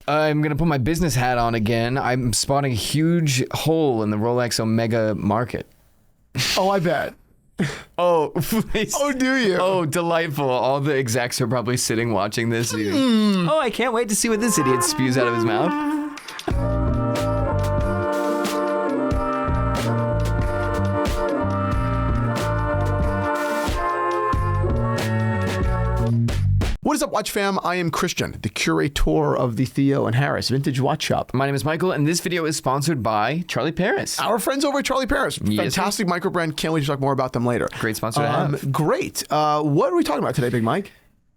I'm going to put my business hat on again. I'm spotting a huge hole in the Rolex Omega market. Oh, I bet. Oh, please. Oh, do you? Oh, delightful. All the execs are probably sitting watching this. Oh, I can't wait to see what this idiot spews out of his mouth. What is up, Watch fam? I am Christian, the curator of the Theo and Harris Vintage Watch Shop. My name is Michael, and this video is sponsored by Charlie Paris. Our friends over at Charlie Paris. Yes, Fantastic micro brand. Can't wait to talk more about them later. Great sponsor to have. Great. What are we talking about today, Big Mike?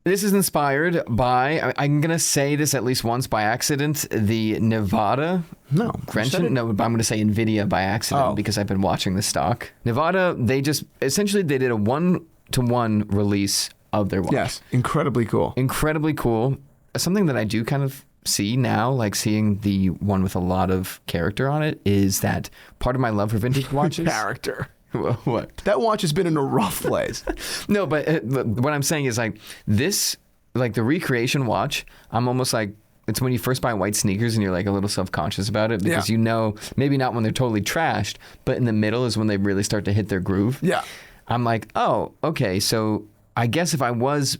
This is inspired by, I'm going to say this at least once by accident, the Nivada. No. No, but I'm going to say NVIDIA by accident because I've been watching the stock. Nivada, they did a one-to-one release of their watch. Yes, incredibly cool. Incredibly cool. Something that I do kind of see now, like seeing the one with a lot of character on it, is that part of my love for vintage watches. Character. What? That watch has been in a rough place. No, but what I'm saying is like this, like the recreation watch, I'm almost like, it's when you first buy white sneakers and you're like a little self-conscious about it because you know, maybe not when they're totally trashed, but in the middle is when they really start to hit their groove. Yeah. I'm like, oh, okay, so I guess if I was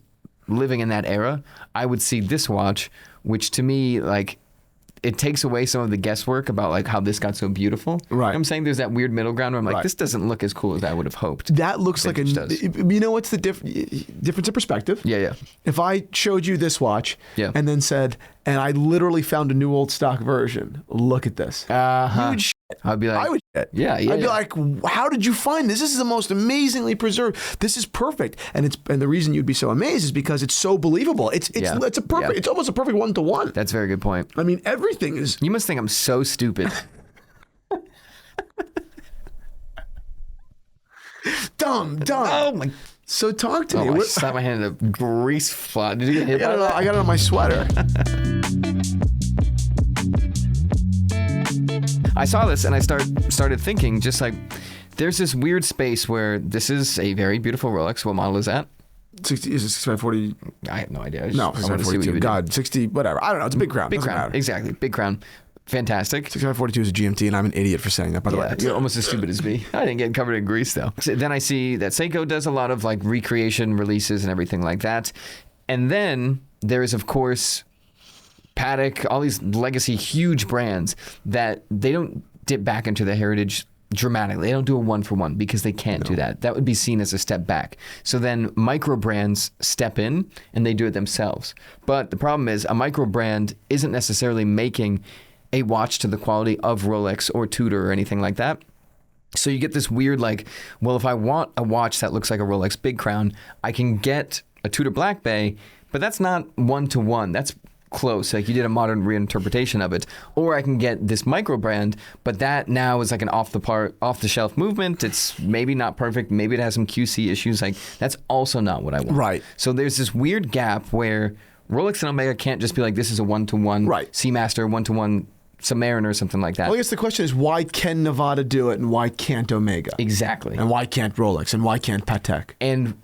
living in that era, I would see this watch, which to me, like, it takes away some of the guesswork about like how this got so beautiful. Right. I'm saying there's that weird middle ground where I'm like, this doesn't look as cool as I would have hoped. That looks like you know what's the difference of perspective? Yeah. If I showed you this watch and then said, and I literally found a new old stock version, look at this. Huge shit. I'd be like, I would shit. Yeah. I'd be like, how did you find this? This is the most amazingly preserved. This is perfect. And the reason you'd be so amazed is because it's so believable. It's a perfect, it's almost a perfect one-to-one. That's a very good point. I mean, everything is. You must think I'm so stupid. Dumb. Oh my. So talk to me. I slapped my hand in a grease fly. Did you get hit by that? I got it on my sweater. I saw this and I started thinking, just like, there's this weird space where this is a very beautiful Rolex. What model is that? 60, is it 6540? I have no idea. No, 6542. God, 60, whatever. I don't know. It's a big crown. Big crown. Exactly. Big crown. Fantastic. 6542 is a GMT, and I'm an idiot for saying that, by the way. You're almost as stupid as me. I didn't get covered in grease, though. So then I see that Seiko does a lot of like recreation releases and everything like that. And then there is, of course, Patek, all these legacy huge brands that they don't dip back into the heritage dramatically. They don't do a one-for-one because they can't do that. That would be seen as a step back. So then micro-brands step in and they do it themselves. But the problem is a micro-brand isn't necessarily making a watch to the quality of Rolex or Tudor or anything like that. So you get this weird like, well, if I want a watch that looks like a Rolex Big Crown, I can get a Tudor Black Bay, but that's not one-to-one. That's close, like you did a modern reinterpretation of it. Or I can get this micro brand, but that now is like an off the shelf movement. It's maybe not perfect, maybe it has some QC issues. Like that's also not what I want. Right. So there's this weird gap where Rolex and Omega can't just be like, this is a one-to-one Seamaster, one-to-one Submariner or something like that. Well, I guess the question is, why can Nivada do it and why can't Omega? Exactly. And why can't Rolex and why can't Patek? And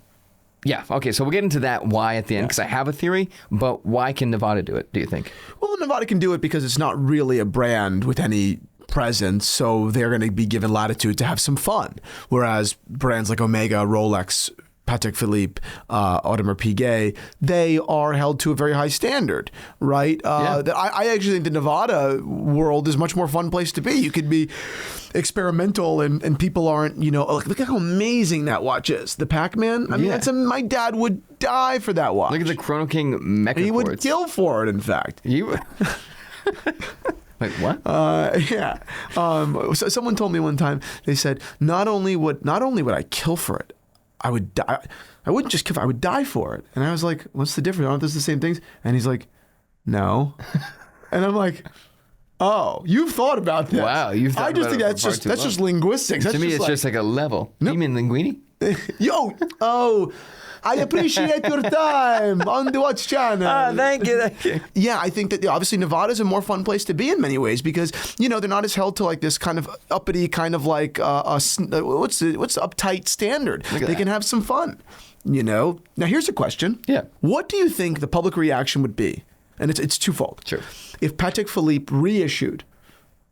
yeah, okay, so we'll get into that why at the end, because I have a theory, but why can Nivada do it, do you think? Well, Nivada can do it because it's not really a brand with any presence, so they're going to be given latitude to have some fun. Whereas brands like Omega, Rolex, Patek Philippe, Audemars Piguet, they are held to a very high standard, right? I actually think the Nivada world is a much more fun place to be. You could be experimental and people aren't, look at how amazing that watch is. The Pac-Man, I mean, my dad would die for that watch. Look at the Chrono King Mecha He would quartz. kill for it, in fact. You... Wait, what? So someone told me one time, they said, not only would I kill for it, I would die. I wouldn't just kill for it, I would die for it. And I was like, what's the difference? Aren't those the same things? And he's like, no. And I'm like, oh, you've thought about this. Wow, you've thought about it. I just think that's just linguistics. To me, it's just like a level. No. You mean linguini? I appreciate your time on the Watch Channel. Thank you. Yeah, I think that obviously Nivada is a more fun place to be in many ways because they're not as held to like this kind of uppity kind of like what's the uptight standard. They can have some fun. Now here's a question. Yeah. What do you think the public reaction would be and it's twofold. Sure. If Patek Philippe reissued,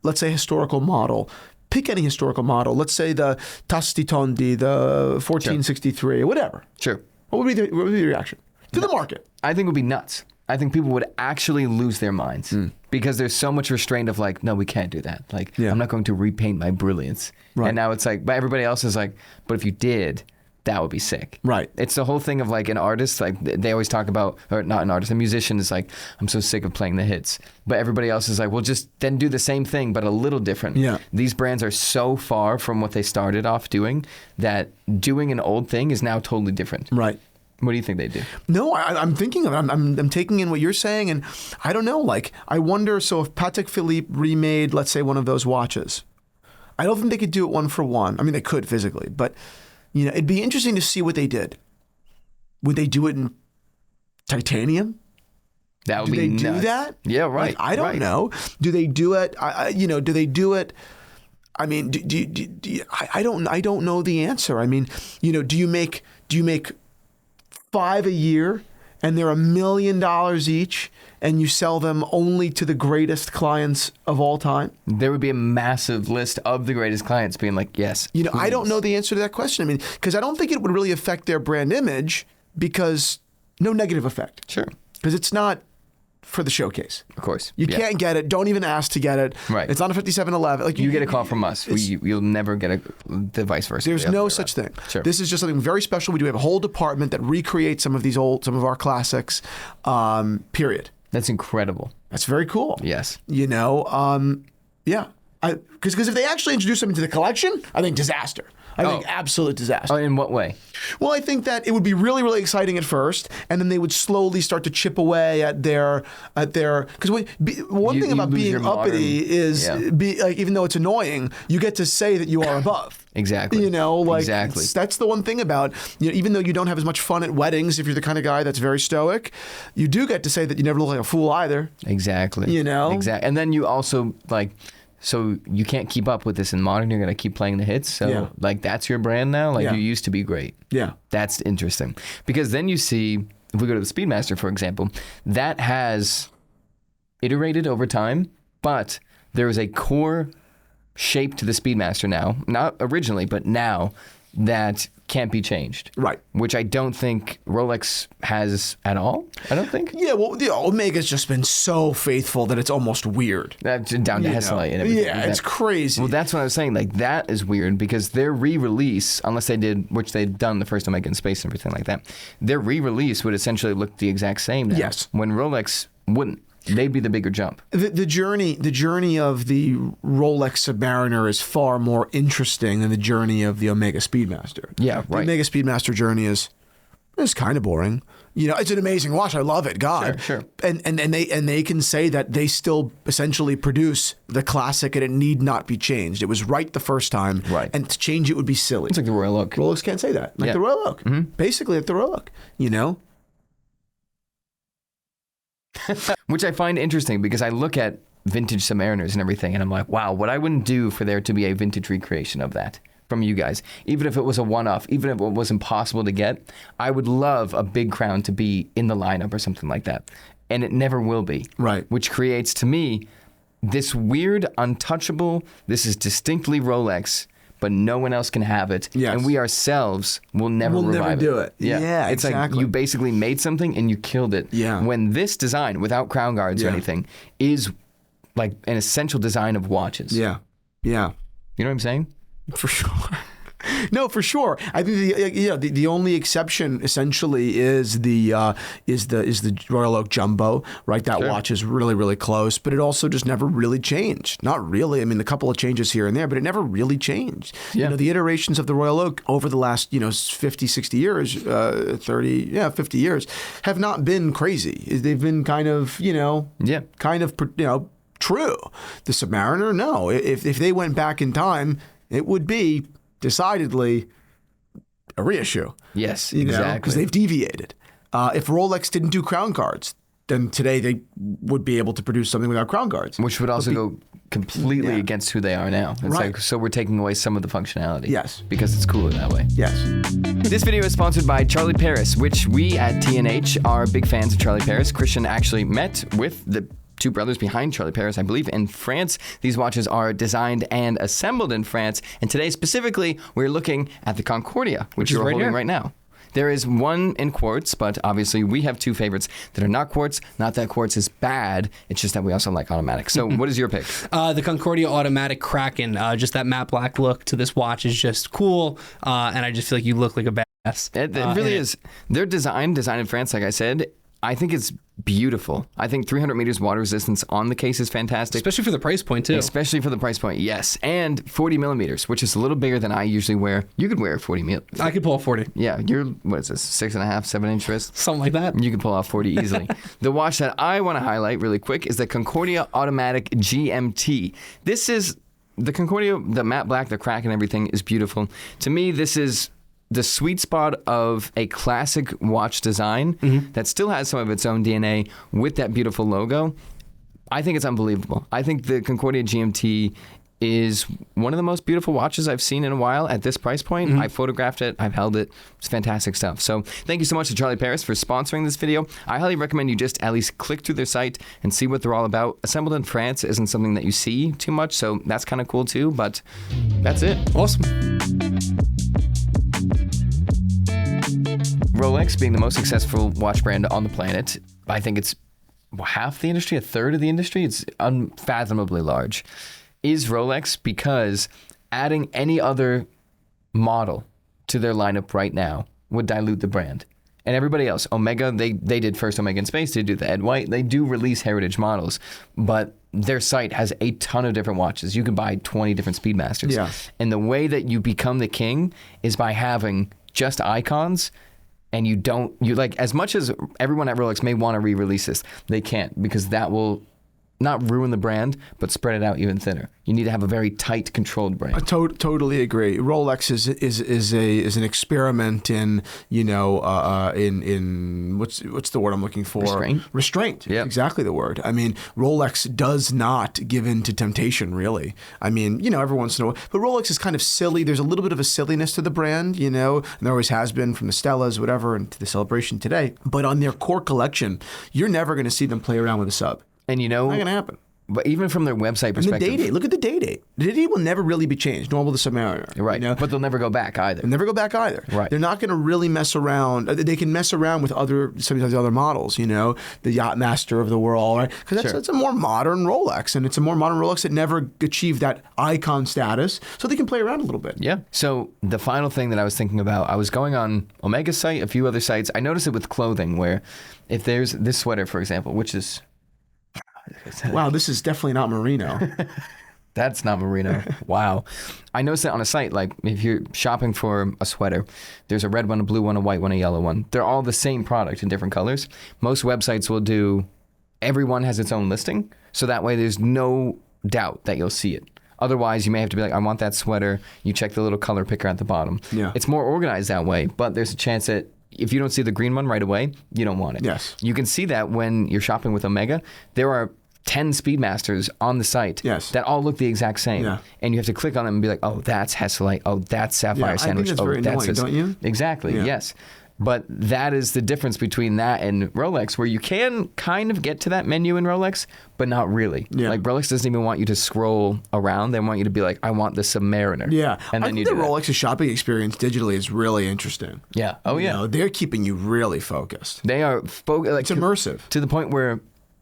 let's say, historical model, pick any historical model, let's say the Tasti Tondi, the 1463, or whatever. Sure. What would be the reaction to the market? I think it would be nuts. I think people would actually lose their minds because there's so much restraint of like, no, we can't do that. Like, I'm not going to repaint my brilliance. Right. And now it's like, but everybody else is like, but if you did, that would be sick. Right. It's the whole thing of like an artist, like they always talk about, or not an artist, a musician is like, I'm so sick of playing the hits. But everybody else is like, well, just then do the same thing, but a little different. Yeah. These brands are so far from what they started off doing that doing an old thing is now totally different. Right. What do you think they do? No, I'm thinking of it. I'm taking in what you're saying, and I don't know. Like, I wonder. So, if Patek Philippe remade, let's say, one of those watches, I don't think they could do it one for one. I mean, they could physically, but it'd be interesting to see what they did. Would they do it in titanium? That would do be they nuts. do that? Yeah, right. Like, I don't know. Do they do it? Do they do it? I mean, I don't know the answer. I mean, do you make 5 a year, and they're $1 million each, and you sell them only to the greatest clients of all time? There would be a massive list of the greatest clients being like, yes. I don't know the answer to that question. I mean, because I don't think it would really affect their brand image, because no negative effect. Sure. Because it's not for the showcase. Of course. You can't get it. Don't even ask to get it. Right. It's on a 5711. Like you get a call from us. You'll never get the vice versa. There's no such thing. Sure. This is just something very special. We do have a whole department that recreates some of our classics. Period. That's incredible. That's very cool. Yes. Yeah. Because if they actually introduce them into the collection, I think disaster. I think absolute disaster. Oh, in what way? Well, I think that it would be really, really exciting at first, and then they would slowly start to chip away at their. Because one thing about being uppity is, even though it's annoying, you get to say that you are above. Exactly. Exactly. That's the one thing about, even though you don't have as much fun at weddings, if you're the kind of guy that's very stoic, you do get to say that you never look like a fool either. Exactly. Exactly. And then you also so you can't keep up with this in modern. You're going to keep playing the hits. So that's your brand now. You used to be great. Yeah. That's interesting. Because then you see, if we go to the Speedmaster, for example, that has iterated over time, but there is a core shape to the Speedmaster now, not originally, but now, that can't be changed. Right. Which I don't think Rolex has at all. I don't think. Yeah, well, Omega's just been so faithful that it's almost weird. That's down to Heslite and everything. Yeah, it's crazy. Well, that's what I was saying. That is weird because their re-release, unless they did, which they've done the first Omega in space and everything like that, their re-release would essentially look the exact same now. Yes. When Rolex wouldn't. They'd be the bigger jump. The journey of the Rolex Submariner is far more interesting than the journey of the Omega Speedmaster. Yeah, right. The Omega Speedmaster journey is kind of boring. It's an amazing watch. I love it. God. Sure. And they can say that they still essentially produce the classic and it need not be changed. It was right the first time. Right. And to change it would be silly. It's like the Royal Oak. Rolex can't say that. Like the Royal Oak. Mm-hmm. Basically like the Royal Oak. Which I find interesting because I look at vintage Submariners and everything and I'm like, wow, what I wouldn't do for there to be a vintage recreation of that from you guys. Even if it was a one-off, even if it was impossible to get, I would love a big crown to be in the lineup or something like that. And it never will be. Right. Which creates, to me, this weird, untouchable, this is distinctly Rolex, but no one else can have it. Yes. And we ourselves will never revive it. We'll never do it. Yeah, it's exactly. like you basically made something and you killed it. Yeah. When this design, without crown guards or anything, is like an essential design of watches. Yeah. Yeah. You know what I'm saying? For sure. No, for sure. I think the only exception essentially is the Royal Oak Jumbo, right? That watch is really, really close, but it also just never really changed. Not really. I mean, a couple of changes here and there, but it never really changed. Yeah. The iterations of the Royal Oak over the last 50, 60 years, 50 years have not been crazy. They've been kind of true. The Submariner, no. If they went back in time, it would be decidedly a reissue. Yes, exactly. Because they've deviated. If Rolex didn't do crown guards, then today they would be able to produce something without crown guards. Which would also go completely against who they are now. It's like, so we're taking away some of the functionality. Yes. Because it's cooler that way. Yes. This video is sponsored by Charlie Paris, which we at TNH are big fans of Charlie Paris. Christian actually met with the two brothers behind Charlie Paris, I believe, in France. These watches are designed and assembled in France. And today specifically, we're looking at the Concordia, which you're holding right now. There is one in quartz, but obviously we have two favorites that are not quartz. Not that quartz is bad, it's just that we also like automatic. So what is your pick? The Concordia Automatic Kraken. Just that matte black look to this watch is just cool, and I just feel like you look like a badass. It really is. They're designed in France, like I said. I think it's beautiful. I think 300 meters water resistance on the case is fantastic. Especially for the price point, too. Especially for the price point, yes. And 40 millimeters, which is a little bigger than I usually wear. You could wear 40 millimeters. I could pull off 40. Yeah, you're, what is this, 6.5, 7-inch wrist? Something like that. You can pull off 40 easily. The watch that I want to highlight really quick is the Concordia Automatic GMT. This is, the Concordia, the matte black, the crack and everything is beautiful. To me, this is the sweet spot of a classic watch design that still has some of its own DNA with that beautiful logo. I think it's unbelievable. I think the Concordia GMT is one of the most beautiful watches I've seen in a while at this price point. I photographed it. I've held it. It's fantastic stuff. So thank you so much to Charlie Paris for sponsoring this video. I highly recommend you just at least click through their site and see what they're all about. Assembled in France isn't something that you see too much, so that's kind of cool too, but that's it. Awesome. Rolex being the most successful watch brand on the planet, I think it's half the industry, a third of the industry. It's unfathomably large. Is Rolex, because adding any other model to their lineup right now would dilute the brand. And everybody else, Omega, they did first Omega in space, they do the Ed White, they do release heritage models, but their site has a ton of different watches. You can buy 20 different Speedmasters. Yeah. And the way that you become the king is by having just icons. And you like, as much as everyone at Rolex may want to re-release this, they can't, because that will not ruin the brand, but spread it out even thinner. You need to have a very tight, controlled brand. I totally agree. Rolex is an experiment in, you know, in what's the word I'm looking for? Restraint. Yep. Exactly the word. I mean, Rolex does not give in to temptation, really. I mean, you know, every once in a while, but Rolex is kind of silly. There's a little bit of a silliness to the brand, you know, and there always has been, from the Stellas, whatever, and to the Celebration today. But on their core collection, you're never going to see them play around with a sub. And you know, not going to happen. But even from their website perspective, and the day date. Look at the day date. The day date will never really be changed. Nor will the Submariner. Right. You know? But they'll never go back either. They'll never go back either. Right. They're not going to really mess around. They can mess around with some of these other models. You know, the Yachtmaster of the world, right? Because that's a more modern Rolex, and it's a more modern Rolex that never achieved that icon status. So they can play around a little bit. Yeah. So the final thing that I was thinking about, I was going on Omega's site, a few other sites. I noticed it with clothing, where if there's this sweater, for example, which is wow, this is definitely not merino. That's not merino. Wow. I noticed that on a site, like if you're shopping for a sweater, there's a red one, a blue one, a white one, a yellow one. They're all the same product in different colors. Most websites will do, everyone has its own listing, so that way there's no doubt that you'll see it. Otherwise, you may have to be like, I want that sweater. You check the little color picker at the bottom. Yeah. It's more organized that way, but there's a chance that if you don't see the green one right away, you don't want it. Yes. You can see that when you're shopping with Omega. There are 10 Speedmasters on the site that all look the exact same. Yeah. And you have to click on them and be like, oh, that's Hesalite. Oh, that's Sapphire Sandwich. I think that's oh, very that's annoying, don't you? Exactly, yes. But that is the difference between that and Rolex, where you can kind of get to that menu in Rolex, but not really. Yeah. Like Rolex doesn't even want you to scroll around. They want you to be like, I want the Submariner. Yeah. And then I think the Rolex's shopping experience digitally is really interesting. Yeah. Oh, yeah. You know, they're keeping you really focused. They are it's immersive. To the point where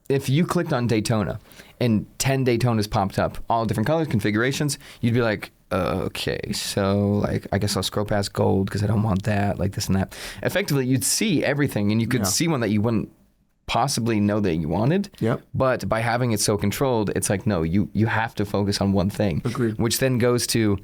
if you clicked on Daytona and 10 Daytonas popped up, all different colors, configurations, you'd be like, okay, so like I guess I'll scroll past gold because I don't want that, like this and that. Effectively, you'd see everything, and you could see one that you wouldn't possibly know that you wanted. Yep. But by having it so controlled, it's like, no, you have to focus on one thing. Agreed. Which then goes to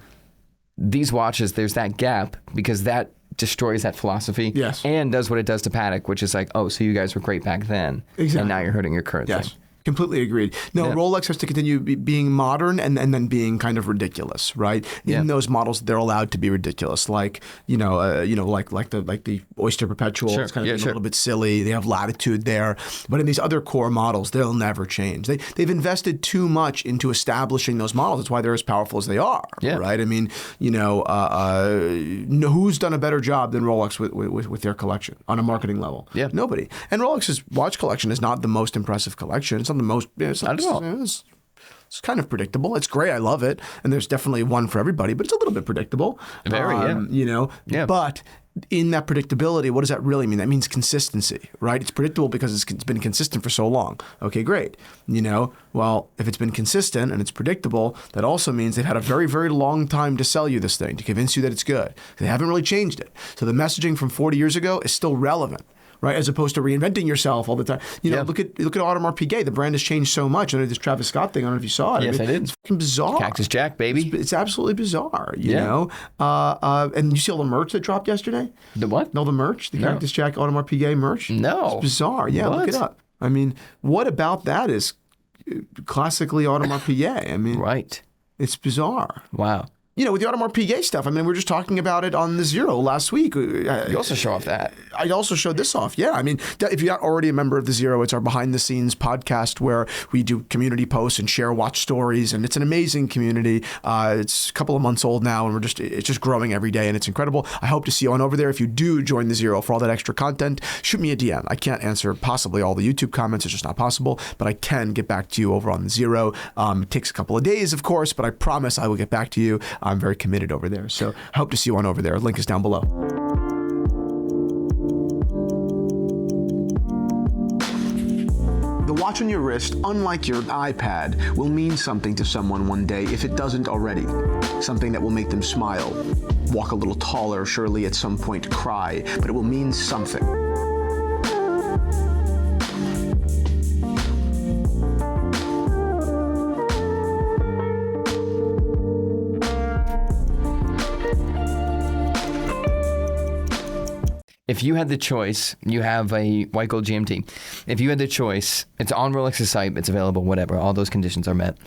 these watches, there's that gap because that destroys that philosophy and does what it does to Patek, which is like, oh, so you guys were great back then, exactly. and now you're hurting your current thing. Completely agreed. No, Yeah. Rolex has to continue being modern and then being kind of ridiculous, right? Yeah. In those models, they're allowed to be ridiculous, like like the Oyster Perpetual. Sure. It's kind of Yeah, being sure. a little bit silly. They have latitude there, but in these other core models, they'll never change. They've invested too much into establishing those models. That's why they're as powerful as they are, Yeah. right? I mean, who's done a better job than Rolex with their collection on a marketing level? Yeah. Nobody. And Rolex's watch collection is not the most impressive collection. It's not the most. It's Not at all. It's kind of predictable. It's great. I love it. And there's definitely one for everybody, but it's a little bit predictable. Very, yeah. Yeah. But in that predictability, what does that really mean? That means consistency, right? It's predictable because it's been consistent for so long. Okay, great. Well, if it's been consistent and it's predictable, that also means they've had a very, very long time to sell you this thing, to convince you that it's good. They haven't really changed it. So the messaging from 40 years ago is still relevant. Right, as opposed to reinventing yourself all the time. Look at Audemars Piguet. The brand has changed so much. I know this Travis Scott thing. I don't know if you saw it. Yes, I did. It's fucking bizarre. Cactus Jack, baby. It's absolutely bizarre. You Yeah. know. And you see all the merch that dropped yesterday? The what? All the merch, the No. Cactus Jack Audemars Piguet merch. No. It's bizarre. Yeah, What? look it up. I mean, what about that is classically Audemars Piguet? I mean, Right. it's bizarre. Wow. With the Audemars Piguet stuff, I mean, we were just talking about it on the Zero last week. You also show off that. I also showed this off. Yeah. I mean, if you're not already a member of the Zero, it's our behind the scenes podcast where we do community posts and share watch stories. And it's an amazing community. It's a couple of months old now and it's just growing every day and it's incredible. I hope to see you on over there. If you do join the Zero for all that extra content, shoot me a DM. I can't answer possibly all the YouTube comments. It's just not possible, but I can get back to you over on the Zero. It takes a couple of days, of course, but I promise I will get back to you. I'm very committed over there. So I hope to see you on over there. Link is down below. The watch on your wrist, unlike your iPad, will mean something to someone one day if it doesn't already. Something that will make them smile, walk a little taller, surely at some point cry, but it will mean something. If you had the choice, you have a white gold GMT. If you had the choice, it's on Rolex's site, it's available, whatever, all those conditions are met,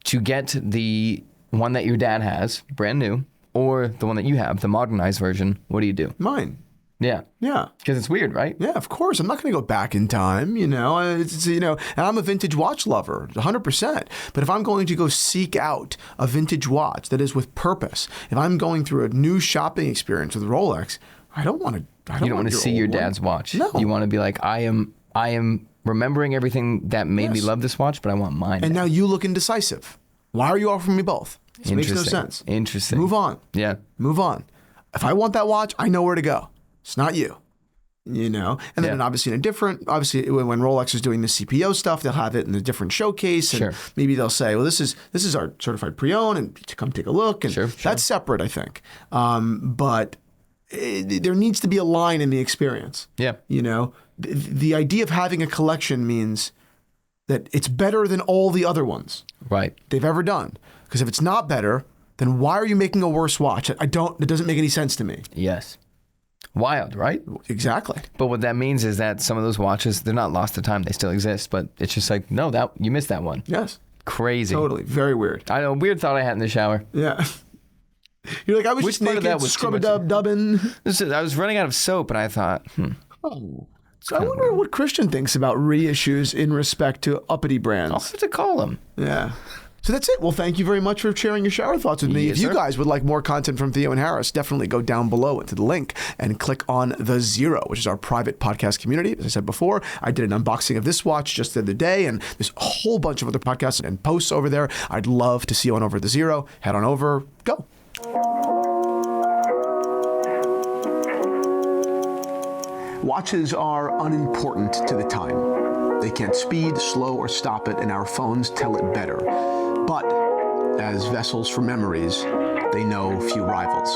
to get the one that your dad has, brand new, or the one that you have, the modernized version, what do you do? Mine. Yeah. Yeah. Because it's weird, right? Yeah, of course. I'm not going to go back in time, and I'm a vintage watch lover, 100%. But if I'm going to go seek out a vintage watch that is with purpose, if I'm going through a new shopping experience with Rolex, I don't want to. You don't want to see your dad's watch. No. You want to be like, I am remembering everything that made me love this watch, but I want mine. And now you look indecisive. Why are you offering me both? This makes no Interesting. sense. Interesting. Move on. Yeah. Move on. If I want that watch, I know where to go. It's not you. And then obviously when Rolex is doing the CPO stuff, they'll have it in a different showcase, and Sure. maybe they'll say, well, this is our certified pre-owned, and to come take a look, and Sure. that's separate, I think. But there needs to be a line in the experience. Yeah. The idea of having a collection means that it's better than all the other ones Right. they've ever done. Because if it's not better, then why are you making a worse watch? It doesn't make any sense to me. Yes. Wild, right? Exactly. But what that means is that some of those watches, they're not lost to time. They still exist, but it's just like, no, that you missed that one. Yes. Crazy. Totally. Very weird. I know. Weird thought I had in the shower. Yeah. You're like, I was Which just part of naked, that was too scrub-a-dub-dubbing. I was running out of soap, and I thought, Oh. So I wonder what Christian thinks about reissues in respect to uppity I'll brands. have to call him. Yeah. So that's it. Well, thank you very much for sharing your shower thoughts with me. Yes, if you sir. guys would like more content from Theo and Harris, definitely go down below into the link and click on The Zero, which is our private podcast community. As I said before, I did an unboxing of this watch just the other day, and there's a whole bunch of other podcasts and posts over there. I'd love to see you on over at The Zero. Head on over. Go. Watches are unimportant to the time. They can't speed, slow, or stop it, and our phones tell it better. But as vessels for memories, they know few rivals.